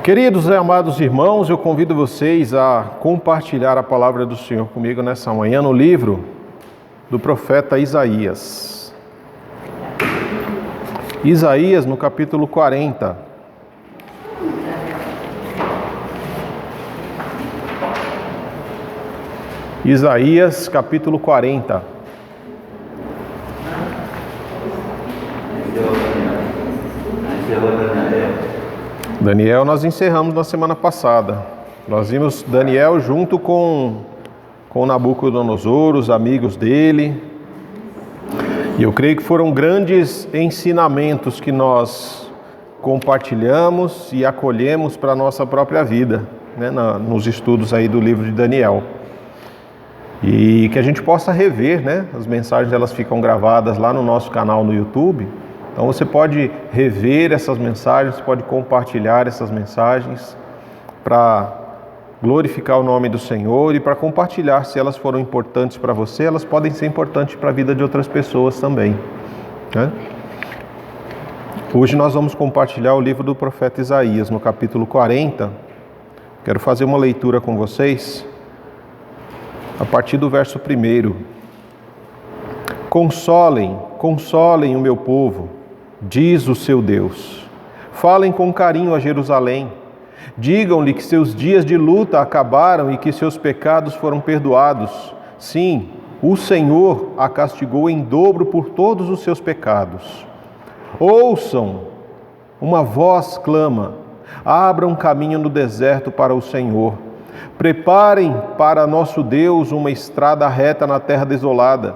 Queridos e amados irmãos, eu convido vocês a compartilhar a palavra do Senhor comigo nessa manhã no livro do profeta Isaías. Isaías, no capítulo 40. Isaías, capítulo 40. Daniel nós encerramos na semana passada. Nós vimos Daniel junto com Nabucodonosor, os amigos dele. E eu creio que foram grandes ensinamentos que nós compartilhamos e acolhemos para a nossa própria vida, né, nos estudos aí do livro de Daniel. E que a gente possa rever, né? As mensagens elas ficam gravadas lá no nosso canal no YouTube. Então você pode rever essas mensagens, pode compartilhar essas mensagens para glorificar o nome do Senhor e para compartilhar. Se elas foram importantes para você, elas podem ser importantes para a vida de outras pessoas também, né? Hoje nós vamos compartilhar o livro do profeta Isaías, no capítulo 40. Quero fazer uma leitura com vocês a partir do verso 1. Consolem o meu povo, diz o seu Deus. Falem com carinho a Jerusalém. Digam-lhe que seus dias de luta acabaram e que seus pecados foram perdoados. Sim, o Senhor a castigou em dobro por todos os seus pecados. Ouçam, uma voz clama, abram caminho no deserto para o Senhor. Preparem para nosso Deus uma estrada reta na terra desolada.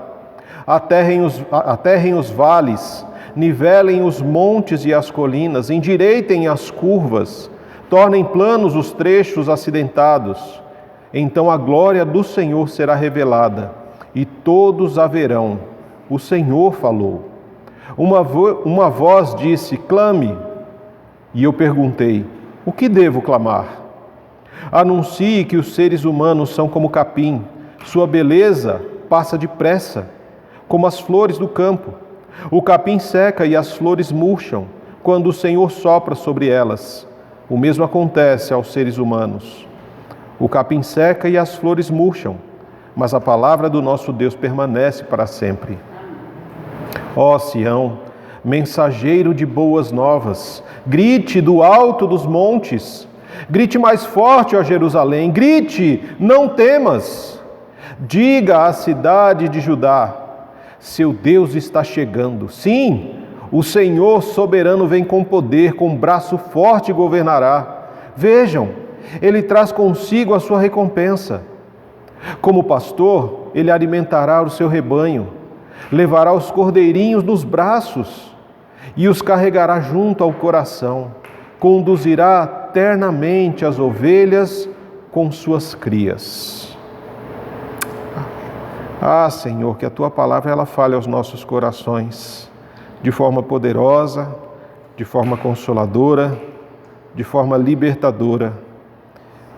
Aterrem os vales, nivelem os montes e as colinas, endireitem as curvas, tornem planos os trechos acidentados. Então a glória do Senhor será revelada, e todos a verão. O Senhor falou. Uma voz disse, clame. E eu perguntei, o que devo clamar? Anuncie que os seres humanos são como capim, sua beleza passa depressa, como as flores do campo. O capim seca e as flores murcham, quando o Senhor sopra sobre elas. O mesmo acontece aos seres humanos. O capim seca e as flores murcham, mas a palavra do nosso Deus permanece para sempre. Ó Sião, mensageiro de boas novas, grite do alto dos montes, grite mais forte, ó Jerusalém, grite, não temas. Diga à cidade de Judá, seu Deus está chegando. Sim, o Senhor soberano vem com poder, com braço forte governará. Vejam, ele traz consigo a sua recompensa. Como pastor, ele alimentará o seu rebanho, levará os cordeirinhos nos braços e os carregará junto ao coração. Conduzirá ternamente as ovelhas com suas crias. Ah, Senhor, que a Tua palavra ela fale aos nossos corações de forma poderosa, de forma consoladora, de forma libertadora.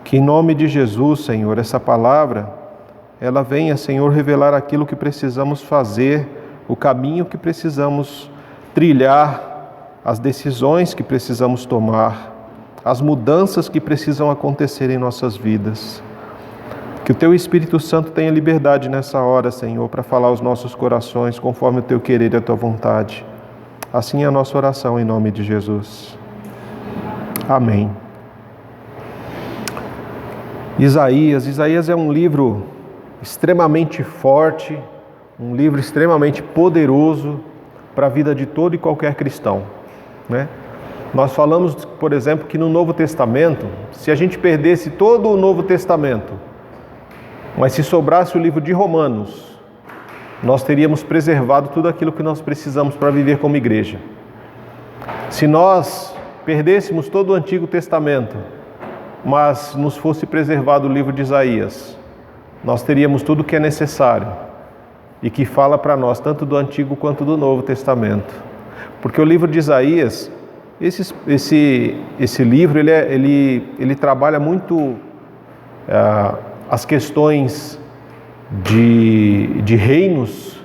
Que em nome de Jesus, Senhor, essa palavra, ela venha, Senhor, revelar aquilo que precisamos fazer, o caminho que precisamos trilhar, as decisões que precisamos tomar, as mudanças que precisam acontecer em nossas vidas. Que o Teu Espírito Santo tenha liberdade nessa hora, Senhor, para falar aos nossos corações conforme o Teu querer e a Tua vontade. Assim é a nossa oração em nome de Jesus. Amém. Isaías é um livro extremamente forte, um livro extremamente poderoso para a vida de todo e qualquer cristão, né? Nós falamos, por exemplo, que no Novo Testamento, se a gente perdesse todo o Novo Testamento, mas se sobrasse o livro de Romanos, nós teríamos preservado tudo aquilo que nós precisamos para viver como igreja. Se nós perdêssemos todo o Antigo Testamento, mas nos fosse preservado o livro de Isaías, nós teríamos tudo o que é necessário e que fala para nós tanto do Antigo quanto do Novo Testamento. Porque o livro de Isaías, esse livro, ele trabalha muito as questões de reinos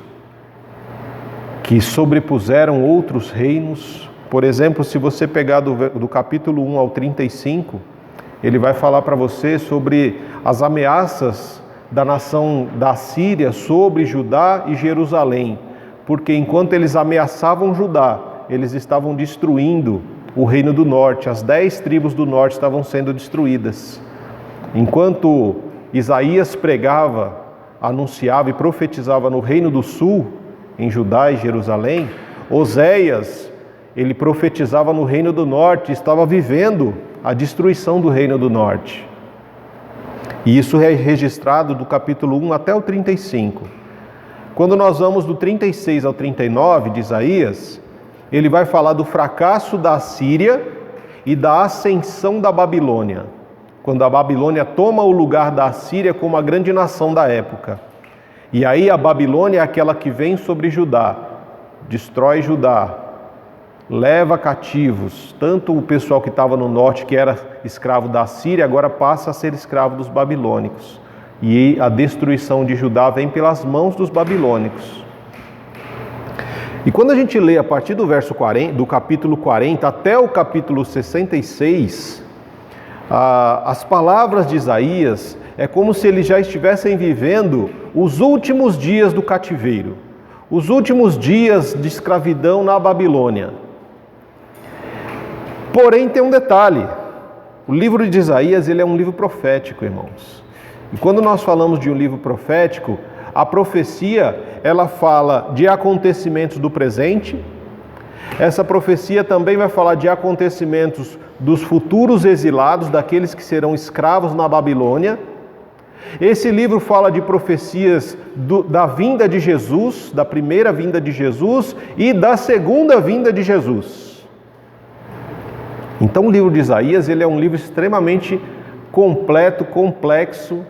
que sobrepuseram outros reinos, Por exemplo, se você pegar do capítulo 1 ao 35, ele vai falar para você sobre as ameaças da nação da Síria sobre Judá e Jerusalém, porque enquanto eles ameaçavam Judá, eles estavam destruindo o reino do norte, as 10 tribos do norte estavam sendo destruídas. Enquanto Isaías pregava, anunciava e profetizava no reino do sul, em Judá e Jerusalém, Oséias, ele profetizava no reino do norte, estava vivendo a destruição do reino do norte. E isso é registrado do capítulo 1 até o 35. Quando nós vamos do 36 ao 39 de Isaías, ele vai falar do fracasso da Síria e da ascensão da Babilônia, quando a Babilônia toma o lugar da Síria como a grande nação da época. E aí a Babilônia é aquela que vem sobre Judá, destrói Judá, leva cativos, tanto o pessoal que estava no norte, que era escravo da Síria, agora passa a ser escravo dos babilônicos. E a destruição de Judá vem pelas mãos dos babilônicos. E quando a gente lê a partir do verso 40, do capítulo 40 até o capítulo 66, as palavras de Isaías é como se eles já estivessem vivendo os últimos dias do cativeiro, os últimos dias de escravidão na Babilônia. Porém, tem um detalhe: o livro de Isaías ele é um livro profético, irmãos. E quando nós falamos de um livro profético, a profecia ela fala de acontecimentos do presente. Essa profecia também vai falar de acontecimentos dos futuros exilados, daqueles que serão escravos na Babilônia. Esse livro fala de profecias da vinda de Jesus, da primeira vinda de Jesus e da segunda vinda de Jesus. Então o livro de Isaías ele é um livro extremamente completo, complexo,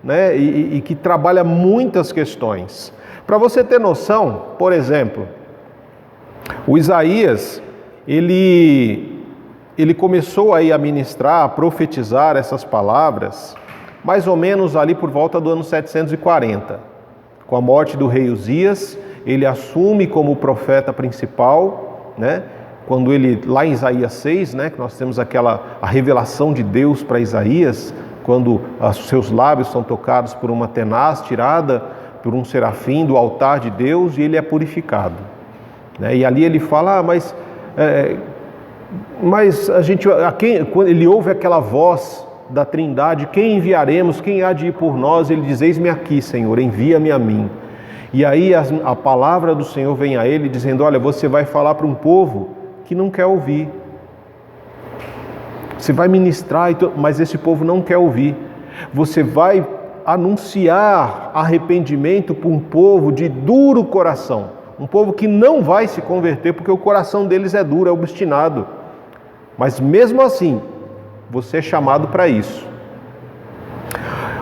né? E que trabalha muitas questões. Para você ter noção, por exemplo, o Isaías, ele começou aí a ministrar, a profetizar essas palavras, mais ou menos ali por volta do ano 740. Com a morte do rei Uzias, ele assume como profeta principal, né? Quando ele, lá em Isaías 6, né, que nós temos a revelação de Deus para Isaías, quando os seus lábios são tocados por uma tenaz tirada por um serafim do altar de Deus e ele é purificado. Né? E ali ele fala, mas quando ele ouve aquela voz da Trindade, quem enviaremos, quem há de ir por nós? Ele diz, eis-me aqui, Senhor, envia-me a mim. E aí a palavra do Senhor vem a ele dizendo, olha, você vai falar para um povo que não quer ouvir. Você vai ministrar, mas esse povo não quer ouvir. Você vai anunciar arrependimento para um povo de duro coração. Um povo que não vai se converter porque o coração deles é duro, é obstinado. Mas mesmo assim, você é chamado para isso.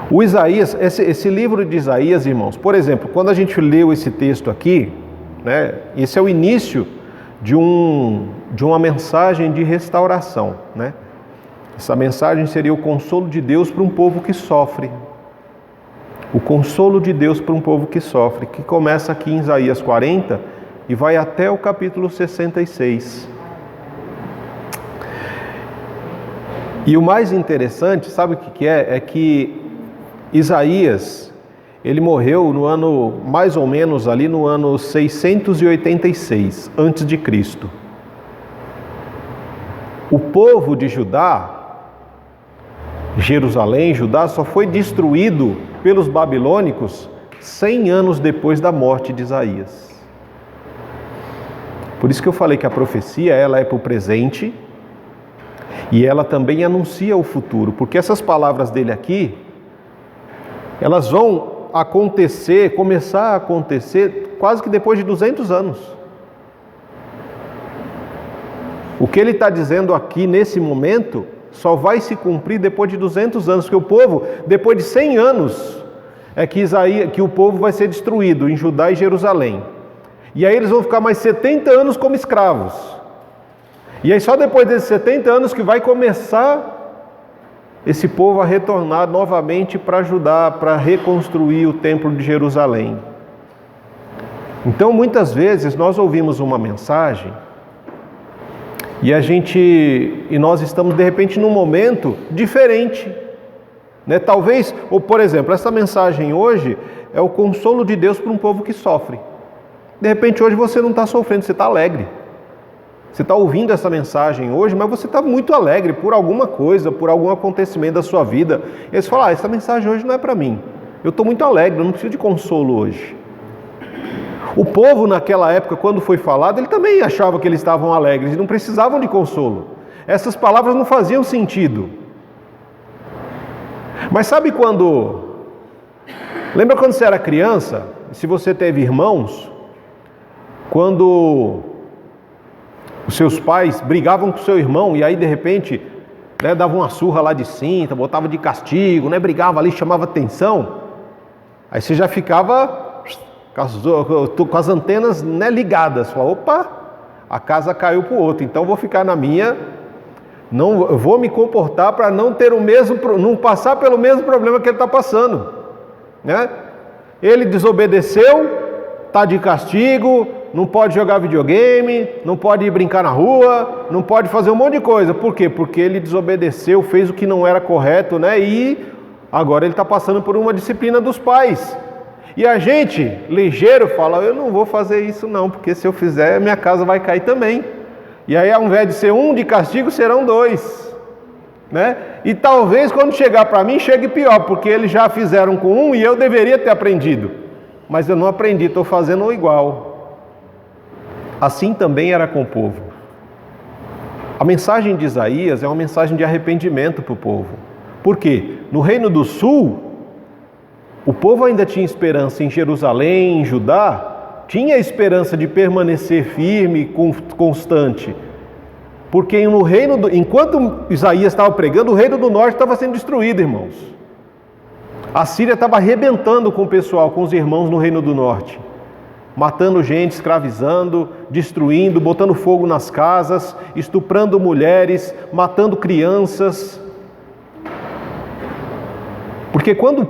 O Isaías, esse livro de Isaías, irmãos, por exemplo, quando a gente leu esse texto aqui, né, esse é o início de uma mensagem de restauração, né? Essa mensagem seria o consolo de Deus para um povo que sofre. O consolo de Deus para um povo que sofre, que começa aqui em Isaías 40 e vai até o capítulo 66. E o mais interessante, sabe o que é? É que Isaías, ele morreu no ano, mais ou menos ali no ano 686 antes de Cristo. O povo de Judá, Jerusalém, Judá, só foi destruído pelos babilônicos 100 anos depois da morte de Isaías. Por isso que eu falei que a profecia ela é para o presente e ela também anuncia o futuro, porque essas palavras dele aqui, elas vão acontecer, começar a acontecer quase que depois de 200 anos. O que ele está dizendo aqui nesse momento só vai se cumprir depois de 200 anos, porque o povo, depois de 100 anos, é que o povo vai ser destruído em Judá e Jerusalém. E aí eles vão ficar mais 70 anos como escravos. E aí só depois desses 70 anos que vai começar esse povo a retornar novamente para Judá, para reconstruir o templo de Jerusalém. Então muitas vezes nós ouvimos uma mensagem E nós estamos de repente num momento diferente, né? Talvez, ou por exemplo, essa mensagem hoje é o consolo de Deus para um povo que sofre. De repente hoje você não está sofrendo, você está alegre. Você está ouvindo essa mensagem hoje, mas você está muito alegre por alguma coisa, por algum acontecimento da sua vida. E aí você fala, essa mensagem hoje não é para mim. Eu estou muito alegre, eu não preciso de consolo hoje. O povo naquela época, quando foi falado, ele também achava que eles estavam alegres e não precisavam de consolo. Essas palavras não faziam sentido. Mas sabe quando... Lembra quando você era criança? Se você teve irmãos, quando os seus pais brigavam com o seu irmão e aí de repente, né, davam uma surra lá de cinta, botava de castigo, né, brigava ali, chamava atenção, aí você já ficava com as antenas, né, ligadas, falava, opa, a casa caiu para o outro, então vou ficar na minha, não vou me comportar para não ter não passar pelo mesmo problema que ele está passando, né? Ele desobedeceu, está de castigo, não pode jogar videogame, não pode ir brincar na rua, não pode fazer um monte de coisa. Por quê? Porque ele desobedeceu, fez o que não era correto, né? E agora ele está passando por uma disciplina dos pais. E a gente, ligeiro, fala, eu não vou fazer isso não, porque se eu fizer, minha casa vai cair também. E aí, ao invés de ser um de castigo, serão dois, né? E talvez quando chegar para mim, chegue pior, porque eles já fizeram com um e eu deveria ter aprendido. Mas eu não aprendi, estou fazendo igual. Assim também era com o povo. A mensagem de Isaías é uma mensagem de arrependimento para o povo. Por quê? No Reino do Sul, o povo ainda tinha esperança em Jerusalém, em Judá, tinha esperança de permanecer firme, constante. Porque no enquanto Isaías estava pregando, o reino do norte estava sendo destruído, irmãos. A Síria estava arrebentando com o pessoal, com os irmãos no reino do norte. Matando gente, escravizando, destruindo, botando fogo nas casas, estuprando mulheres, matando crianças. Porque quando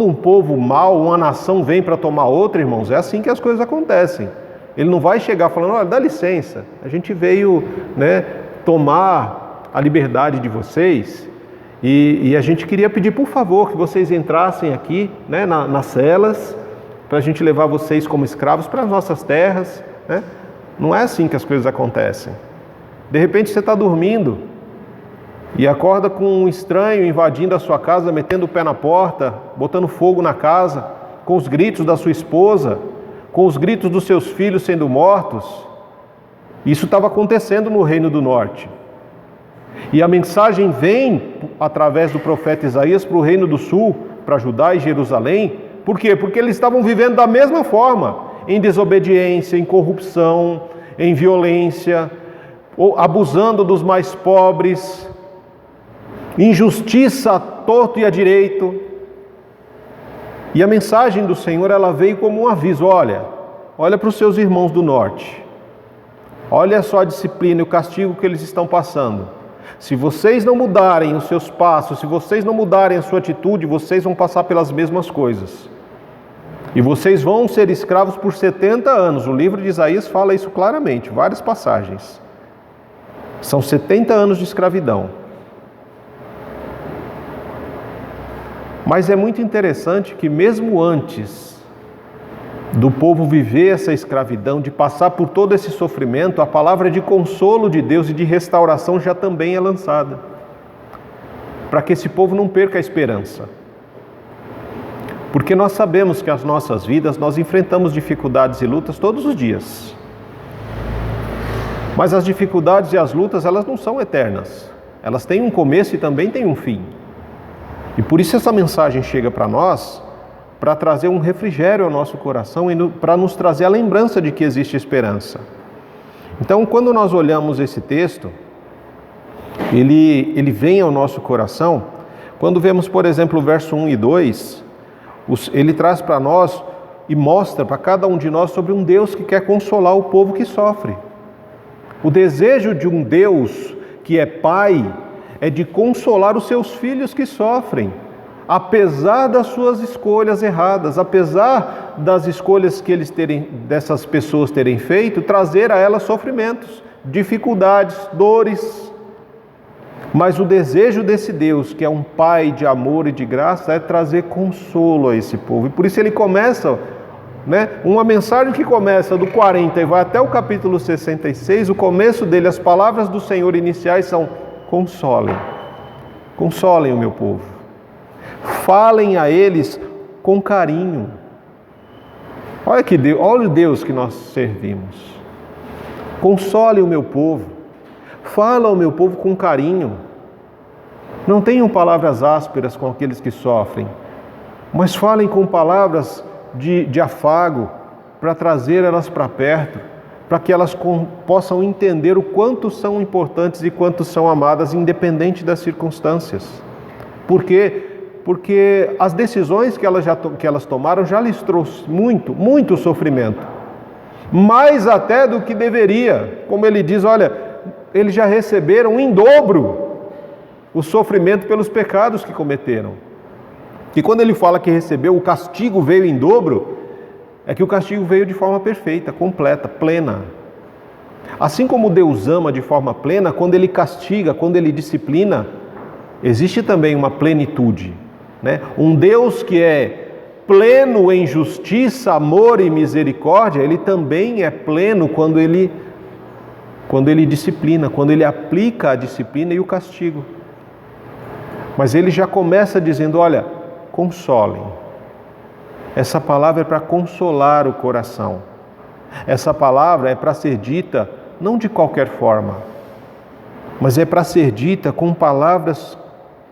um povo mau, uma nação vem para tomar outra, irmãos, é assim que as coisas acontecem. Ele não vai chegar falando, olha, dá licença, a gente veio, né, tomar a liberdade de vocês e a gente queria pedir, por favor, que vocês entrassem aqui, né, nas celas, para a gente levar vocês como escravos para as nossas terras, né? Não é assim que as coisas acontecem. De repente você está dormindo e acorda com um estranho invadindo a sua casa, metendo o pé na porta, botando fogo na casa, com os gritos da sua esposa, com os gritos dos seus filhos sendo mortos. Isso estava acontecendo no Reino do Norte. E a mensagem vem através do profeta Isaías para o Reino do Sul, para Judá e Jerusalém. Por quê? Porque eles estavam vivendo da mesma forma, em desobediência, em corrupção, em violência, abusando dos mais pobres, injustiça à torto e à direito. E a mensagem do Senhor, ela veio como um aviso, olha para os seus irmãos do norte, olha só a disciplina e o castigo que eles estão passando. Se vocês não mudarem os seus passos, se vocês não mudarem a sua atitude, vocês vão passar pelas mesmas coisas. E vocês vão ser escravos por 70 anos. O livro de Isaías fala isso claramente, várias passagens. São 70 anos de escravidão. Mas é muito interessante que mesmo antes do povo viver essa escravidão, de passar por todo esse sofrimento, a palavra de consolo de Deus e de restauração já também é lançada, para que esse povo não perca a esperança. Porque nós sabemos que as nossas vidas, nós enfrentamos dificuldades e lutas todos os dias. Mas as dificuldades e as lutas, elas não são eternas. Elas têm um começo e também têm um fim. E por isso essa mensagem chega para nós, para trazer um refrigério ao nosso coração e para nos trazer a lembrança de que existe esperança. Então, quando nós olhamos esse texto, ele vem ao nosso coração, quando vemos, por exemplo, o verso 1 e 2, ele traz para nós e mostra para cada um de nós sobre um Deus que quer consolar o povo que sofre. O desejo de um Deus que é Pai é de consolar os seus filhos que sofrem, apesar das suas escolhas erradas, apesar das escolhas que dessas pessoas terem feito, trazer a elas sofrimentos, dificuldades, dores. Mas o desejo desse Deus, que é um Pai de amor e de graça, é trazer consolo a esse povo. E por isso ele começa, uma mensagem que começa do 40 e vai até o capítulo 66, o começo dele, as palavras do Senhor iniciais são: consolem, consolem o meu povo. Falem a eles com carinho. Olha o Deus que nós servimos. Console o meu povo. Fala ao meu povo com carinho. Não tenham palavras ásperas com aqueles que sofrem, mas falem com palavras de afago, para trazer elas para perto, para que elas possam entender o quanto são importantes e quanto são amadas, independente das circunstâncias. Por quê? Porque as decisões que elas tomaram já lhes trouxe muito sofrimento. Mais até do que deveria. Como ele diz, olha, eles já receberam em dobro o sofrimento pelos pecados que cometeram. E quando ele fala que recebeu, o castigo veio em dobro, é que o castigo veio de forma perfeita, completa, plena. Assim como Deus ama de forma plena, quando Ele castiga, quando Ele disciplina, existe também uma plenitude. Um Deus que é pleno em justiça, amor e misericórdia, Ele também é pleno quando Ele disciplina, quando Ele aplica a disciplina e o castigo. Mas Ele já começa dizendo, olha, consolem. Essa palavra é para consolar o coração. Essa palavra é para ser dita não de qualquer forma, mas é para ser dita com palavras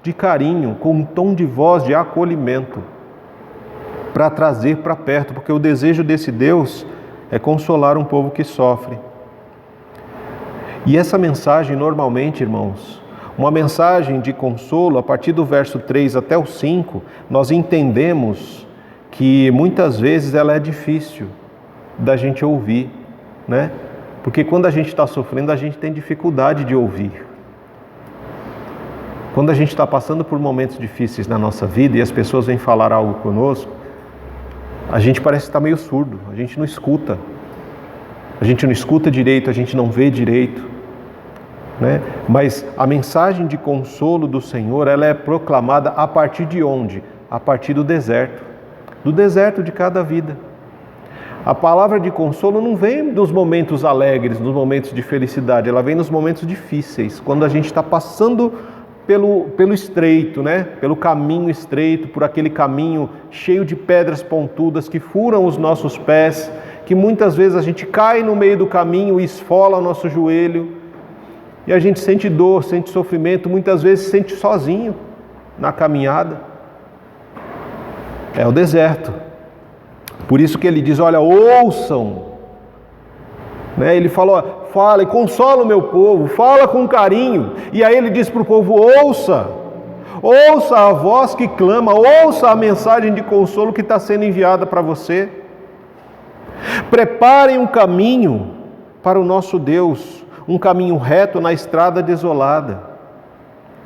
de carinho, com um tom de voz de acolhimento, para trazer para perto, porque o desejo desse Deus é consolar um povo que sofre. E essa mensagem, normalmente, irmãos, uma mensagem de consolo, a partir do verso 3 até o 5, nós entendemos que muitas vezes ela é difícil da gente ouvir, Porque quando a gente está sofrendo, a gente tem dificuldade de ouvir. Quando a gente está passando por momentos difíceis na nossa vida e as pessoas vêm falar algo conosco, a gente parece estar meio surdo, a gente não escuta. A gente não escuta direito, a gente não vê direito. Mas a mensagem de consolo do Senhor, ela é proclamada a partir de onde? A partir do deserto de cada vida. A palavra de consolo não vem nos momentos alegres, nos momentos de felicidade, ela vem nos momentos difíceis, quando a gente está passando pelo estreito, pelo caminho estreito, por aquele caminho cheio de pedras pontudas que furam os nossos pés, que muitas vezes a gente cai no meio do caminho e esfola o nosso joelho, e a gente sente dor, sente sofrimento, muitas vezes se sente sozinho na caminhada. É o deserto. Por isso que ele diz, olha, ouçam. Ele falou, fala e consola o meu povo, fala com carinho. E aí ele diz para o povo, ouça a voz que clama, ouça a mensagem de consolo que está sendo enviada para você. Preparem um caminho para o nosso Deus, um caminho reto na estrada desolada.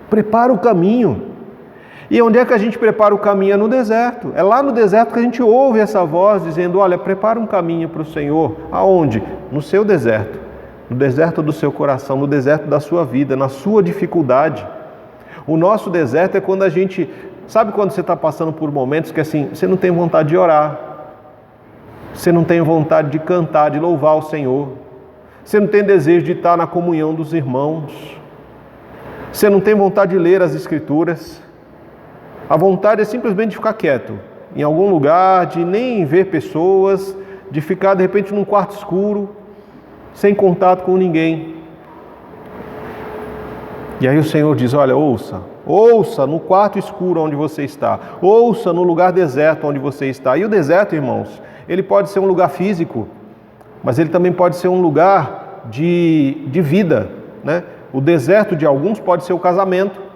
Prepara o caminho. E onde é que a gente prepara o caminho? É no deserto. É lá no deserto que a gente ouve essa voz dizendo, olha, prepara um caminho para o Senhor. Aonde? No seu deserto. No deserto do seu coração, no deserto da sua vida, na sua dificuldade. O nosso deserto é quando a gente... Sabe quando você está passando por momentos que assim, você não tem vontade de orar. Você não tem vontade de cantar, de louvar o Senhor. Você não tem desejo de estar na comunhão dos irmãos. Você não tem vontade de ler as Escrituras. A vontade é simplesmente de ficar quieto, em algum lugar, de nem ver pessoas, de ficar de repente num quarto escuro, sem contato com ninguém. E aí o Senhor diz, olha, ouça no quarto escuro onde você está, ouça no lugar deserto onde você está. E o deserto, irmãos, ele pode ser um lugar físico, mas ele também pode ser um lugar de vida, O deserto de alguns pode ser o casamento.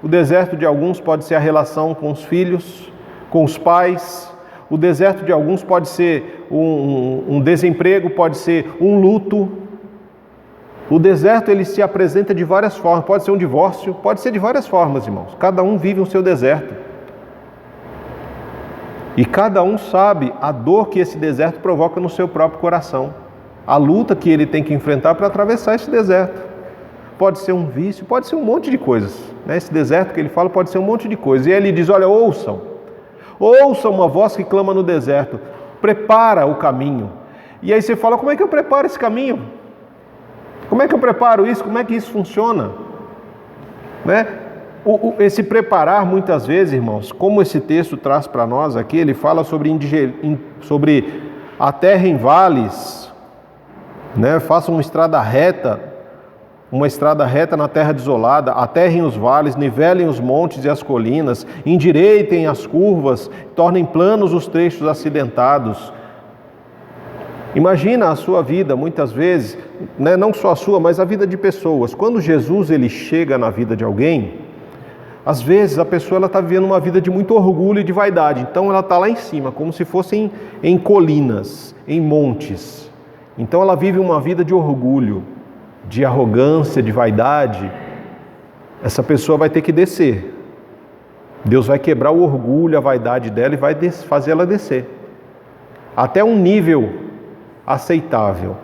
O deserto de alguns pode ser a relação com os filhos, com os pais. O deserto de alguns pode ser um desemprego, pode ser um luto. O deserto, ele se apresenta de várias formas. Pode ser um divórcio, pode ser de várias formas, irmãos. Cada um vive o seu deserto. E cada um sabe a dor que esse deserto provoca no seu próprio coração. a luta que ele tem que enfrentar para atravessar esse deserto. Pode ser um vício, pode ser um monte de coisas, né? Esse deserto que ele fala pode ser um monte de coisas. E ele diz, olha, ouçam uma voz que clama no deserto, prepara o caminho. E aí você fala, como é que eu preparo esse caminho? Como é que eu preparo isso? Como é que isso funciona? Né? Esse preparar, muitas vezes, irmãos, como esse texto traz para nós aqui, ele fala sobre a terra em vales, né? Faça uma estrada reta na terra desolada, aterrem os vales, nivelem os montes e as colinas, endireitem as curvas, tornem planos os trechos acidentados. Imagina a sua vida, muitas vezes, né? Não só a sua, mas a vida de pessoas. Quando Jesus ele chega na vida de alguém, às vezes a pessoa está vivendo uma vida de muito orgulho e de vaidade, então ela está lá em cima, como se fossem em colinas, em montes. Então ela vive uma vida de orgulho, de arrogância, de vaidade. Essa pessoa vai ter que descer. Deus vai quebrar o orgulho, a vaidade dela e vai fazer ela descer até um nível aceitável.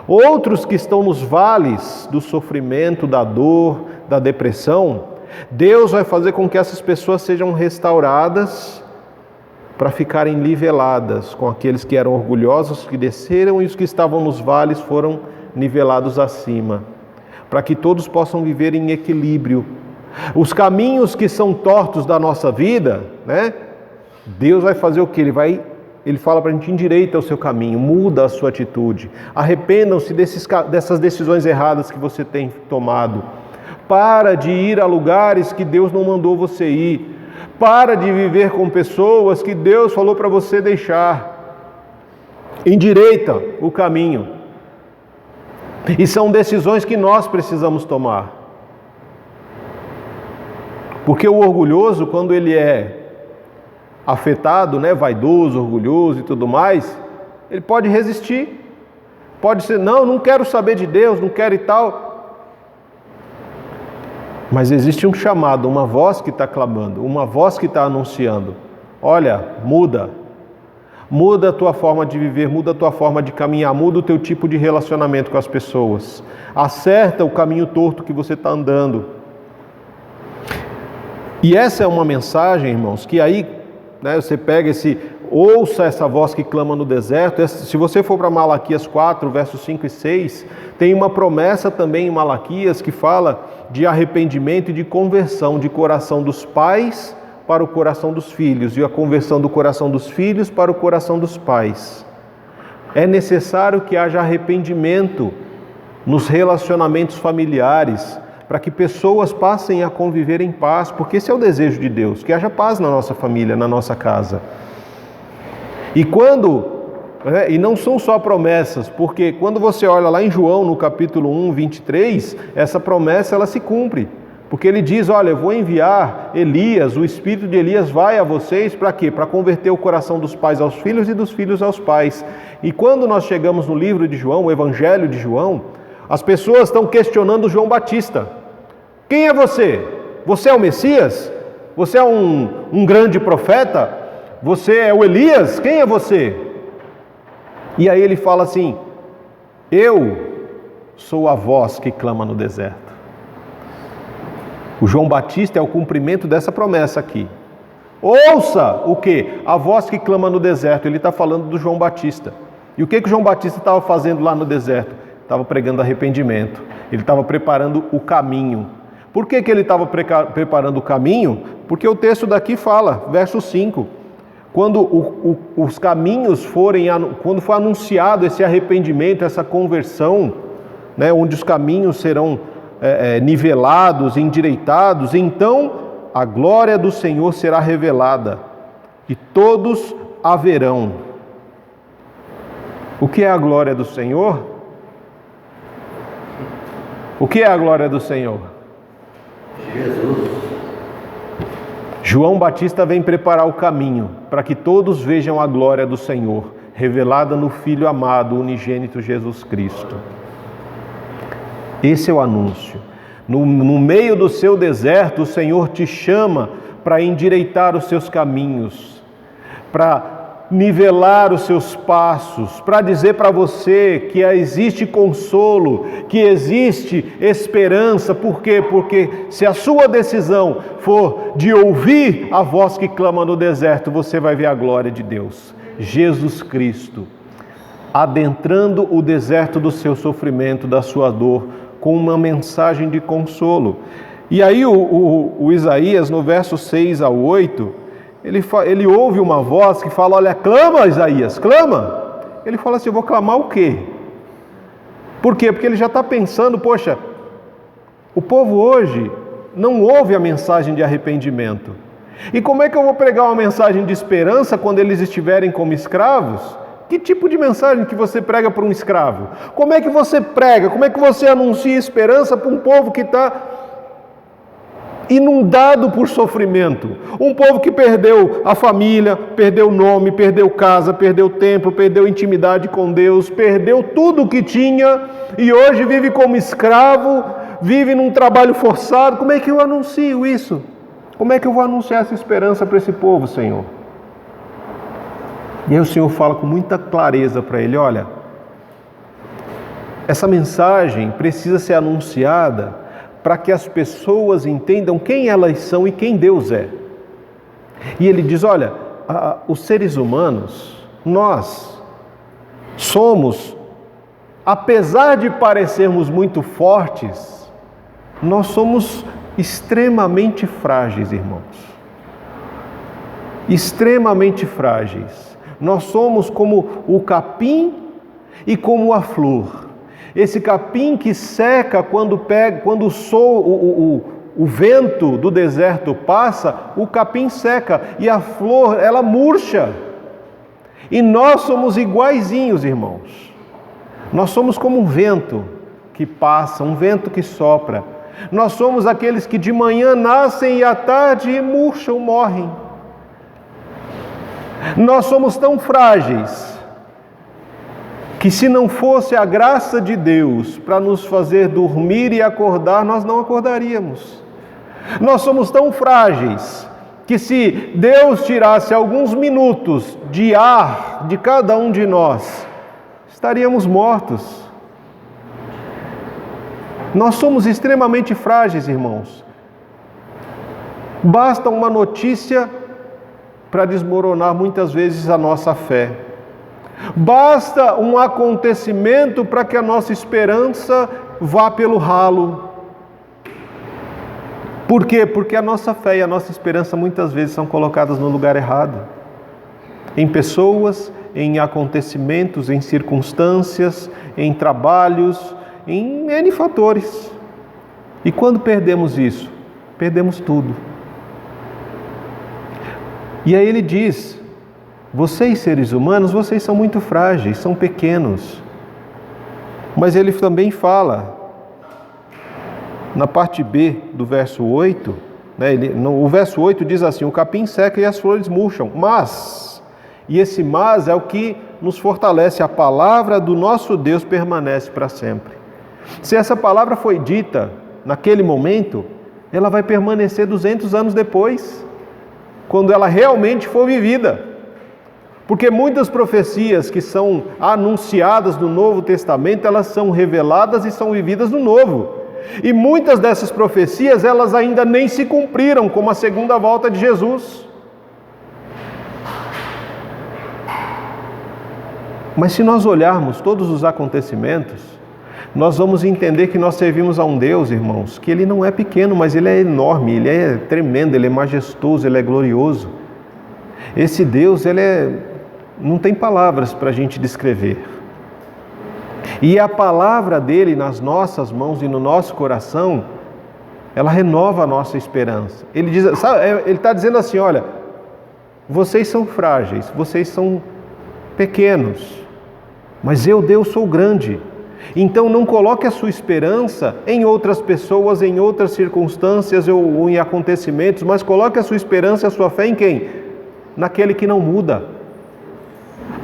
Outros que estão nos vales do sofrimento, da dor, da depressão, Deus vai fazer com que essas pessoas sejam restauradas para ficarem niveladas com aqueles que eram orgulhosos, que desceram, e os que estavam nos vales foram nivelados acima, para que todos possam viver em equilíbrio. Os caminhos que são tortos da nossa vida, né? Deus vai fazer o que? Ele fala para a gente, endireita o seu caminho, muda a sua atitude, arrependam-se dessas decisões erradas que você tem tomado. Para de ir a lugares que Deus não mandou você ir. Para de viver com pessoas que Deus falou para você deixar. Endireita o caminho. E são decisões que nós precisamos tomar. Porque o orgulhoso, quando ele é afetado, né, vaidoso, orgulhoso e tudo mais, ele pode resistir. Pode ser, não quero saber de Deus, não quero e tal. Mas existe um chamado, uma voz que está clamando, uma voz que está anunciando. Olha, muda a tua forma de viver, muda a tua forma de caminhar, muda o teu tipo de relacionamento com as pessoas. Acerta o caminho torto que você está andando. E essa é uma mensagem, irmãos, que aí, né, você pega ouça essa voz que clama no deserto. Se você for para Malaquias 4, versos 5 e 6, tem uma promessa também em Malaquias que fala de arrependimento e de conversão de coração dos pais para o coração dos filhos, e a conversão do coração dos filhos para o coração dos pais. É necessário que haja arrependimento nos relacionamentos familiares, para que pessoas passem a conviver em paz, porque esse é o desejo de Deus, que haja paz na nossa família, na nossa casa. E não são só promessas, porque quando você olha lá em João, no capítulo 1, 23, essa promessa ela se cumpre. Porque ele diz, olha, eu vou enviar Elias, o espírito de Elias vai a vocês para quê? Para converter o coração dos pais aos filhos e dos filhos aos pais. E quando nós chegamos no livro de João, o Evangelho de João, as pessoas estão questionando João Batista. Quem é você? Você é o Messias? Você é um grande profeta? Você é o Elias? Quem é você? E aí ele fala assim, eu sou a voz que clama no deserto. O João Batista é o cumprimento dessa promessa aqui. Ouça o quê? A voz que clama no deserto. Ele está falando do João Batista. E o que o João Batista estava fazendo lá no deserto? Estava pregando arrependimento. Ele estava preparando o caminho. Por que ele estava preparando o caminho? Porque o texto daqui fala, verso 5, quando os caminhos quando for anunciado esse arrependimento, essa conversão, né, onde os caminhos serão nivelados, endireitados, então a glória do Senhor será revelada e todos a verão. O que é a glória do Senhor? O que é a glória do Senhor? Jesus. João Batista vem preparar o caminho para que todos vejam a glória do Senhor, revelada no Filho amado, unigênito Jesus Cristo. Esse é o anúncio. No meio do seu deserto, o Senhor te chama para endireitar os seus caminhos, para nivelar os seus passos, para dizer para você que existe consolo, que existe esperança. Por quê? Porque se a sua decisão for de ouvir a voz que clama no deserto, você vai ver a glória de Deus. Jesus Cristo, adentrando o deserto do seu sofrimento, da sua dor, com uma mensagem de consolo. E aí o Isaías, no verso 6 a 8, ele ouve uma voz que fala: olha, clama, Isaías, clama. Ele fala assim: eu vou clamar o quê? Por quê? Porque ele já está pensando: poxa, o povo hoje não ouve a mensagem de arrependimento. E como é que eu vou pregar uma mensagem de esperança quando eles estiverem como escravos? Que tipo de mensagem que você prega para um escravo? Como é que você prega? Como é que você anuncia esperança para um povo que está inundado por sofrimento? Um povo que perdeu a família, perdeu o nome, perdeu casa, perdeu o templo, perdeu intimidade com Deus, perdeu tudo o que tinha e hoje vive como escravo, vive num trabalho forçado. Como é que eu anuncio isso? Como é que eu vou anunciar essa esperança para esse povo, Senhor? E aí o Senhor fala com muita clareza para ele: olha, essa mensagem precisa ser anunciada para que as pessoas entendam quem elas são e quem Deus é. E ele diz: olha, os seres humanos, nós somos, apesar de parecermos muito fortes, nós somos extremamente frágeis, irmãos. Extremamente frágeis. Nós somos como o capim e como a flor. Esse capim que seca quando o vento do deserto passa, o capim seca e a flor, ela murcha. E nós somos iguaizinhos, irmãos. Nós somos como um vento que passa, um vento que sopra. Nós somos aqueles que de manhã nascem e à tarde murcham, morrem. Nós somos tão frágeis que, se não fosse a graça de Deus para nos fazer dormir e acordar, nós não acordaríamos. Nós somos tão frágeis que, se Deus tirasse alguns minutos de ar de cada um de nós, estaríamos mortos. Nós somos extremamente frágeis, irmãos. Basta uma notícia para desmoronar muitas vezes a nossa fé. Basta um acontecimento para que a nossa esperança vá pelo ralo. Por quê? Porque a nossa fé e a nossa esperança muitas vezes são colocadas no lugar errado. Em pessoas, em acontecimentos, em circunstâncias, em trabalhos, em N fatores. E quando perdemos isso, perdemos tudo. E aí ele diz: vocês, seres humanos, vocês são muito frágeis, são pequenos. Mas ele também fala, na parte B do verso 8, o verso 8 diz assim: o capim seca e as flores murcham, mas, e esse mas é o que nos fortalece, a palavra do nosso Deus permanece para sempre. Se essa palavra foi dita naquele momento, ela vai permanecer 200 anos depois, quando ela realmente for vivida. Porque muitas profecias que são anunciadas no Novo Testamento, elas são reveladas e são vividas no Novo. E muitas dessas profecias, elas ainda nem se cumpriram, como a segunda volta de Jesus. Mas se nós olharmos todos os acontecimentos, nós vamos entender que nós servimos a um Deus, irmãos, que Ele não é pequeno, mas Ele é enorme, Ele é tremendo, Ele é majestoso, Ele é glorioso. Esse Deus, não tem palavras para a gente descrever. E a palavra dEle nas nossas mãos e no nosso coração, ela renova a nossa esperança. Ele está dizendo assim: olha, vocês são frágeis, vocês são pequenos, mas eu, Deus, sou grande. Então não coloque a sua esperança em outras pessoas, em outras circunstâncias ou em acontecimentos, mas coloque a sua esperança e a sua fé em quem? Naquele que não muda.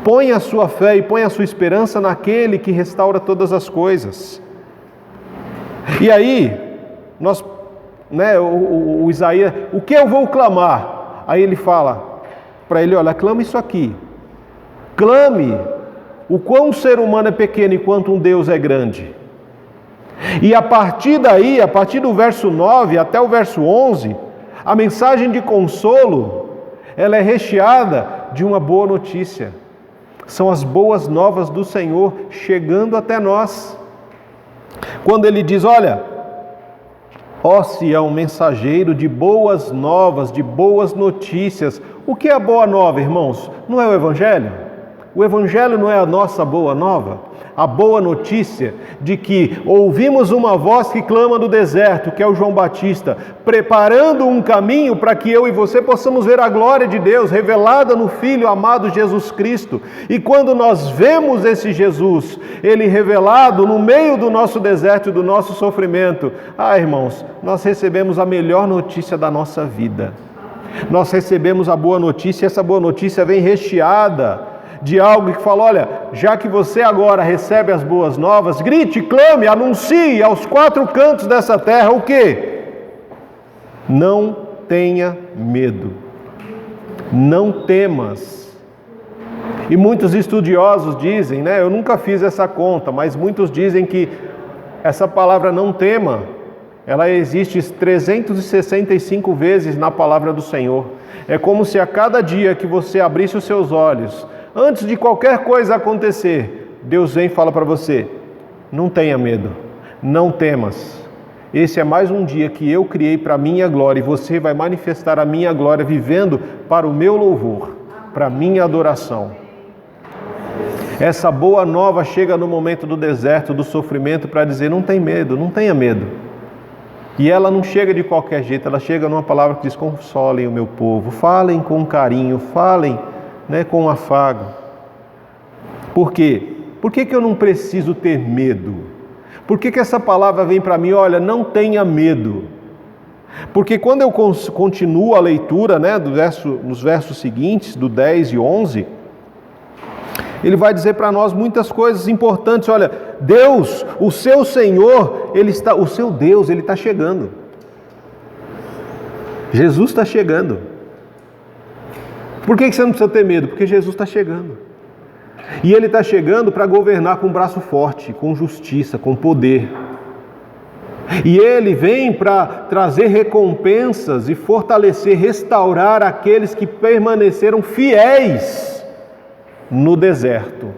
Põe a sua fé e põe a sua esperança naquele que restaura todas as coisas. E aí, o Isaías, o que eu vou clamar? Aí ele fala para ele: olha, clama isso aqui. clame o quão um ser humano é pequeno e quanto um Deus é grande. E a partir daí, a partir do verso 9 até o verso 11, a mensagem de consolo, ela é recheada de uma boa notícia. São as boas novas do Senhor chegando até nós. Quando ele diz, olha, ó Sião, mensageiro de boas novas, de boas notícias. O que é a boa nova, irmãos? Não é o Evangelho? O Evangelho não é a nossa boa nova? A boa notícia de que ouvimos uma voz que clama do deserto, que é o João Batista, preparando um caminho para que eu e você possamos ver a glória de Deus revelada no Filho amado Jesus Cristo. E quando nós vemos esse Jesus, Ele revelado no meio do nosso deserto e do nosso sofrimento, irmãos, nós recebemos a melhor notícia da nossa vida. Nós recebemos a boa notícia e essa boa notícia vem recheada de algo que fala, olha, já que você agora recebe as boas novas, grite, clame, anuncie aos quatro cantos dessa terra o quê? Não tenha medo, não temas. E muitos estudiosos dizem, eu nunca fiz essa conta, mas muitos dizem que essa palavra não tema, ela existe 365 vezes na palavra do Senhor. É como se a cada dia que você abrisse os seus olhos, antes de qualquer coisa acontecer, Deus vem e fala para você, não tenha medo, não temas. Esse é mais um dia que eu criei para a minha glória e você vai manifestar a minha glória vivendo para o meu louvor, para a minha adoração. Essa boa nova chega no momento do deserto, do sofrimento, para dizer, não tem medo, não tenha medo. E ela não chega de qualquer jeito, ela chega numa palavra que diz, consolem o meu povo, falem com carinho, falem com afago. Por quê? Por que eu não preciso ter medo? Por que essa palavra vem para mim? Olha, não tenha medo. Porque quando eu continuo a leitura, nos versos seguintes, do 10 e 11, ele vai dizer para nós muitas coisas importantes. Olha, Deus, o seu Senhor, o seu Deus, Ele está chegando. Jesus está chegando. Por que você não precisa ter medo? Porque Jesus está chegando. E Ele está chegando para governar com braço forte, com justiça, com poder. E Ele vem para trazer recompensas e fortalecer, restaurar aqueles que permaneceram fiéis no deserto.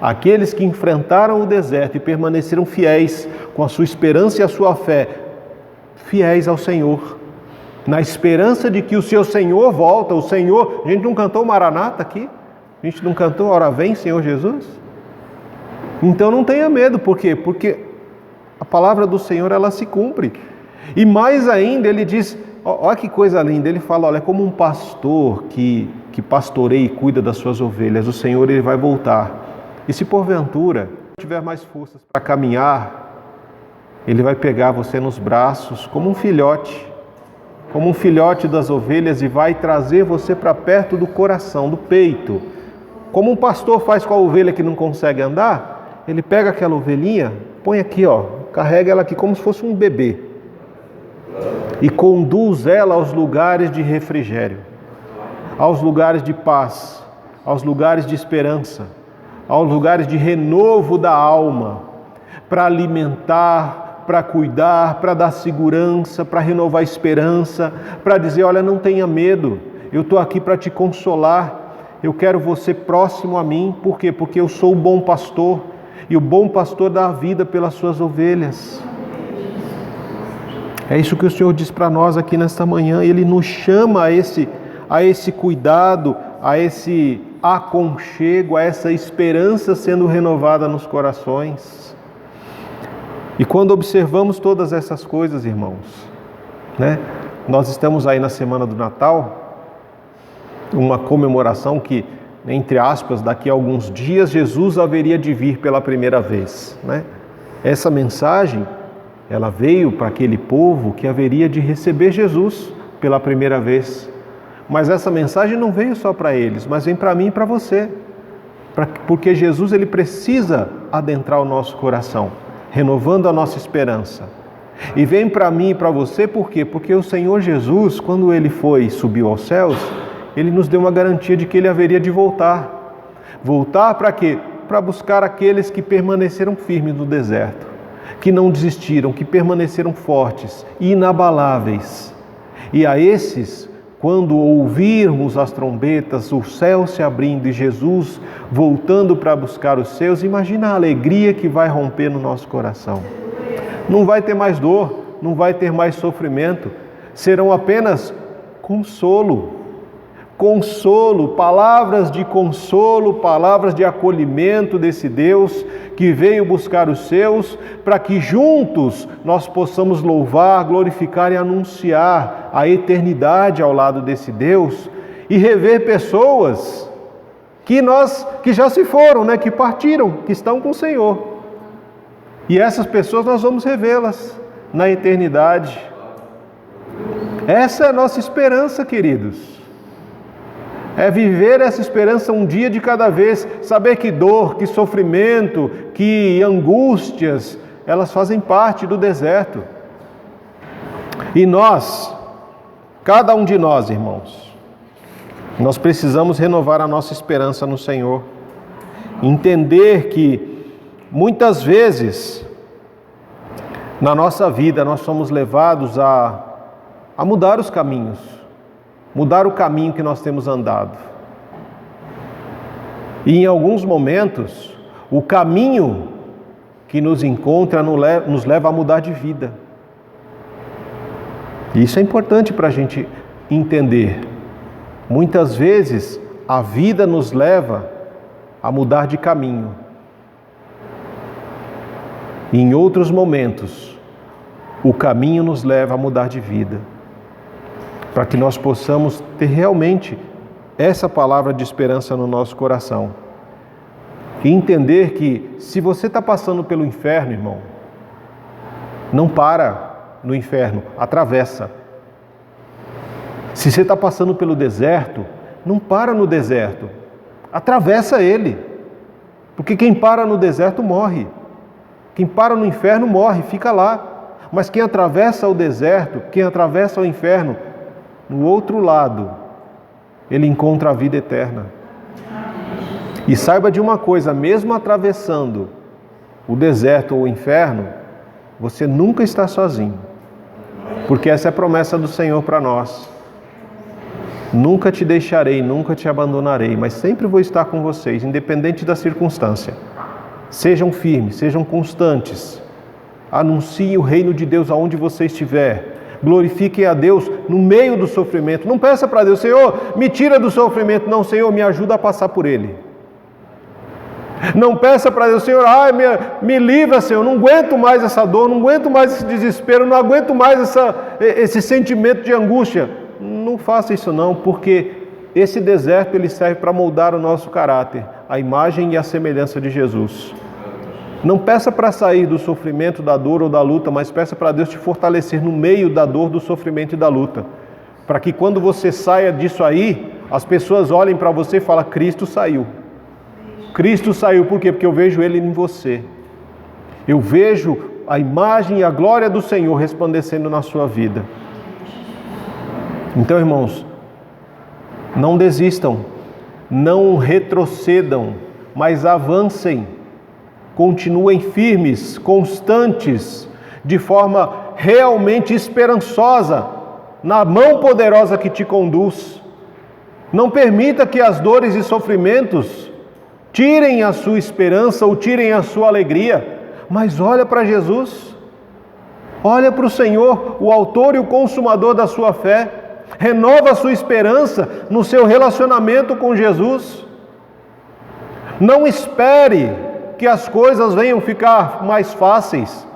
Aqueles que enfrentaram o deserto e permaneceram fiéis com a sua esperança e a sua fé, fiéis ao Senhor. Na esperança de que o seu Senhor volta, o Senhor... A gente não cantou Maranata aqui? A gente não cantou Ora Vem, Senhor Jesus? Então não tenha medo, por quê? Porque a palavra do Senhor, ela se cumpre. E mais ainda, ele diz, olha que coisa linda, ele fala, olha, é como um pastor que pastoreia e cuida das suas ovelhas, o Senhor, Ele vai voltar. E se porventura tiver mais forças para caminhar, Ele vai pegar você nos braços como um filhote das ovelhas e vai trazer você para perto do coração, do peito. Como um pastor faz com a ovelha que não consegue andar, ele pega aquela ovelhinha, põe aqui, carrega ela aqui como se fosse um bebê e conduz ela aos lugares de refrigério, aos lugares de paz, aos lugares de esperança, aos lugares de renovo da alma, para alimentar, para cuidar, para dar segurança, para renovar a esperança, para dizer, olha, não tenha medo, eu estou aqui para te consolar, eu quero você próximo a mim. Por quê? Porque eu sou o bom pastor, e o bom pastor dá a vida pelas suas ovelhas. É isso que o Senhor diz para nós aqui nesta manhã, Ele nos chama a esse cuidado, a esse aconchego, a essa esperança sendo renovada nos corações. E quando observamos todas essas coisas, irmãos, nós estamos aí na semana do Natal, uma comemoração que, entre aspas, daqui a alguns dias, Jesus haveria de vir pela primeira vez. Essa mensagem, ela veio para aquele povo que haveria de receber Jesus pela primeira vez. Mas essa mensagem não veio só para eles, mas vem para mim e para você. Porque Jesus, Ele precisa adentrar o nosso coração, renovando a nossa esperança. E vem para mim e para você, por quê? Porque o Senhor Jesus, quando Ele subiu aos céus, Ele nos deu uma garantia de que Ele haveria de voltar. Voltar para quê? Para buscar aqueles que permaneceram firmes no deserto, que não desistiram, que permaneceram fortes e inabaláveis. E a esses, quando ouvirmos as trombetas, o céu se abrindo e Jesus voltando para buscar os seus, imagina a alegria que vai romper no nosso coração. Não vai ter mais dor, não vai ter mais sofrimento, serão apenas consolo. Consolo, palavras de consolo, palavras de acolhimento desse Deus que veio buscar os seus, para que juntos nós possamos louvar, glorificar e anunciar a eternidade ao lado desse Deus e rever pessoas que já se foram, né, que partiram, que estão com o Senhor. E essas pessoas nós vamos revê-las na eternidade. Essa é a nossa esperança, queridos. É viver essa esperança um dia de cada vez, saber que dor, que sofrimento, que angústias, elas fazem parte do deserto. E nós, cada um de nós, irmãos, nós precisamos renovar a nossa esperança no Senhor. Entender que muitas vezes na nossa vida nós somos levados a mudar os caminhos. Mudar o caminho que nós temos andado. E em alguns momentos, o caminho que nos encontra nos leva a mudar de vida. E isso é importante para a gente entender. Muitas vezes, a vida nos leva a mudar de caminho. E em outros momentos, o caminho nos leva a mudar de vida. Para que nós possamos ter realmente essa palavra de esperança no nosso coração. E entender que se você está passando pelo inferno, irmão, não para no inferno, atravessa. Se você está passando pelo deserto, não para no deserto, atravessa ele. Porque quem para no deserto morre. Quem para no inferno morre, fica lá. Mas quem atravessa o deserto, quem atravessa o inferno, no outro lado, ele encontra a vida eterna. E saiba de uma coisa, mesmo atravessando o deserto ou o inferno, você nunca está sozinho. Porque essa é a promessa do Senhor para nós. Nunca te deixarei, nunca te abandonarei, mas sempre vou estar com vocês, independente da circunstância. Sejam firmes, sejam constantes. Anuncie o reino de Deus aonde você estiver. Glorifiquem a Deus no meio do sofrimento. Não peça para Deus, Senhor, me tira do sofrimento. Não, Senhor, me ajuda a passar por ele. Não peça para Deus, Senhor, me livra, Senhor, não aguento mais essa dor, não aguento mais esse desespero, não aguento mais esse sentimento de angústia. Não faça isso não, porque esse deserto ele serve para moldar o nosso caráter, a imagem e a semelhança de Jesus. Não peça para sair do sofrimento, da dor ou da luta, mas peça para Deus te fortalecer no meio da dor, do sofrimento e da luta. Para que quando você saia disso aí, as pessoas olhem para você e falem, Cristo saiu. Cristo saiu, por quê? Porque eu vejo Ele em você. Eu vejo a imagem e a glória do Senhor resplandecendo na sua vida. Então, irmãos, não desistam, não retrocedam, mas avancem. Continuem firmes, constantes, de forma realmente esperançosa, na mão poderosa que te conduz. Não permita que as dores e sofrimentos tirem a sua esperança ou tirem a sua alegria, mas olha para Jesus, olha para o Senhor, o autor e o consumador da sua fé, renova a sua esperança no seu relacionamento com Jesus. Não espere que as coisas venham ficar mais fáceis,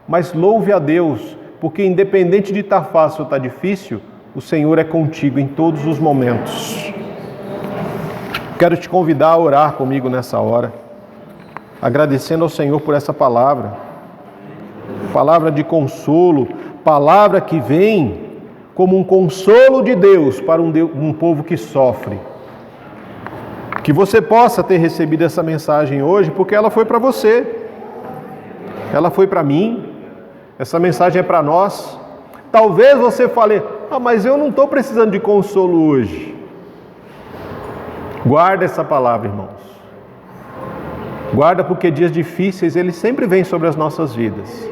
mas louve a Deus, porque independente de estar fácil ou estar difícil, o Senhor é contigo em todos os momentos. Quero te convidar a orar comigo nessa hora, agradecendo ao Senhor por essa palavra de consolo, palavra que vem como um consolo de Deus para um povo que sofre. Que você possa ter recebido essa mensagem hoje, porque ela foi para você, ela foi para mim, essa mensagem é para nós. Talvez você fale, mas eu não estou precisando de consolo hoje. Guarda essa palavra, irmãos. Guarda porque dias difíceis, eles sempre vêm sobre as nossas vidas.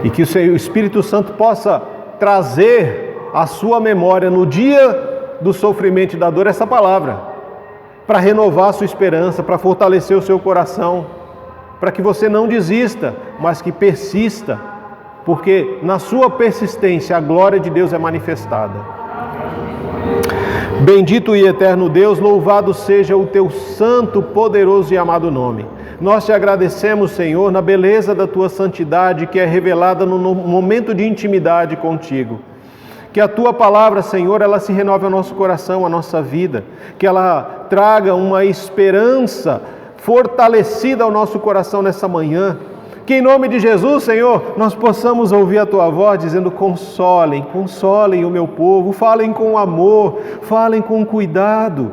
E que o Espírito Santo possa trazer à sua memória no dia do sofrimento e da dor essa palavra, para renovar a sua esperança, para fortalecer o seu coração, para que você não desista, mas que persista, porque na sua persistência a glória de Deus é manifestada. Bendito e eterno Deus, louvado seja o teu santo, poderoso e amado nome. Nós te agradecemos, Senhor, na beleza da tua santidade que é revelada no momento de intimidade contigo. Que a tua palavra, Senhor, ela se renove ao nosso coração, à nossa vida. Que ela traga uma esperança fortalecida ao nosso coração nessa manhã. Que em nome de Jesus, Senhor, nós possamos ouvir a tua voz dizendo: consolem, consolem o meu povo, falem com amor, falem com cuidado.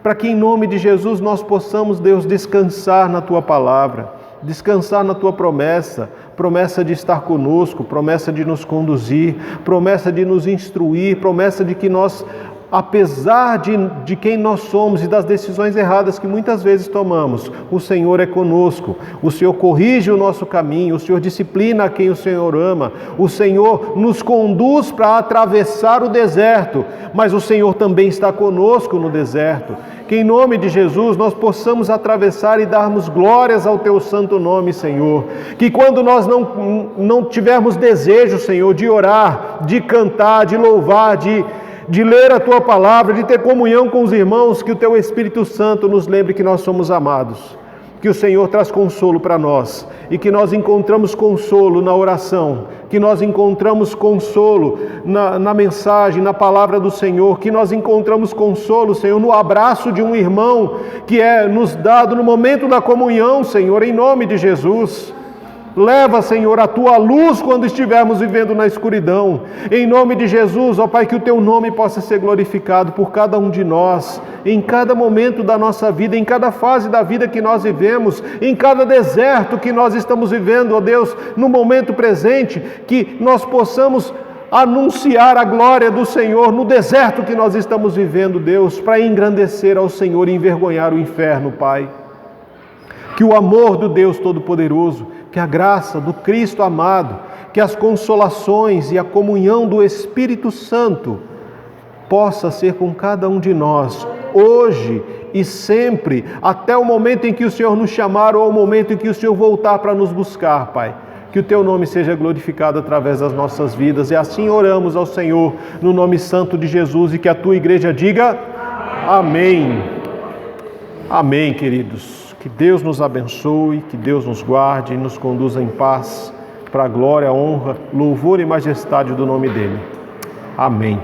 Para que em nome de Jesus nós possamos, Deus, descansar na tua palavra, descansar na tua promessa, promessa de estar conosco, promessa de nos conduzir, promessa de nos instruir, promessa de que nós, apesar de quem nós somos e das decisões erradas que muitas vezes tomamos, o Senhor é conosco, o Senhor corrige o nosso caminho, o Senhor disciplina a quem o Senhor ama, o Senhor nos conduz para atravessar o deserto, mas o Senhor também está conosco no deserto. Que em nome de Jesus nós possamos atravessar e darmos glórias ao teu santo nome, Senhor. Que quando nós não tivermos desejo, Senhor, de orar, de cantar, de louvar, de ler a tua palavra, de ter comunhão com os irmãos, que o teu Espírito Santo nos lembre que nós somos amados, que o Senhor traz consolo para nós e que nós encontramos consolo na oração, que nós encontramos consolo na mensagem, na palavra do Senhor, que nós encontramos consolo, Senhor, no abraço de um irmão que é nos dado no momento da comunhão, Senhor, em nome de Jesus. Leva, Senhor, a tua luz quando estivermos vivendo na escuridão. Em nome de Jesus, ó Pai, que o teu nome possa ser glorificado por cada um de nós, em cada momento da nossa vida, em cada fase da vida que nós vivemos, em cada deserto que nós estamos vivendo, ó Deus, no momento presente, que nós possamos anunciar a glória do Senhor no deserto que nós estamos vivendo, Deus, para engrandecer ao Senhor e envergonhar o inferno, Pai. Que o amor do Deus Todo-Poderoso, que a graça do Cristo amado, que as consolações e a comunhão do Espírito Santo possa ser com cada um de nós, hoje e sempre, até o momento em que o Senhor nos chamar ou ao momento em que o Senhor voltar para nos buscar, Pai. Que o teu nome seja glorificado através das nossas vidas. E assim oramos ao Senhor, no nome santo de Jesus, e que a tua igreja diga amém. Amém, queridos. Que Deus nos abençoe, que Deus nos guarde e nos conduza em paz, para a glória, honra, louvor e majestade do nome dEle. Amém.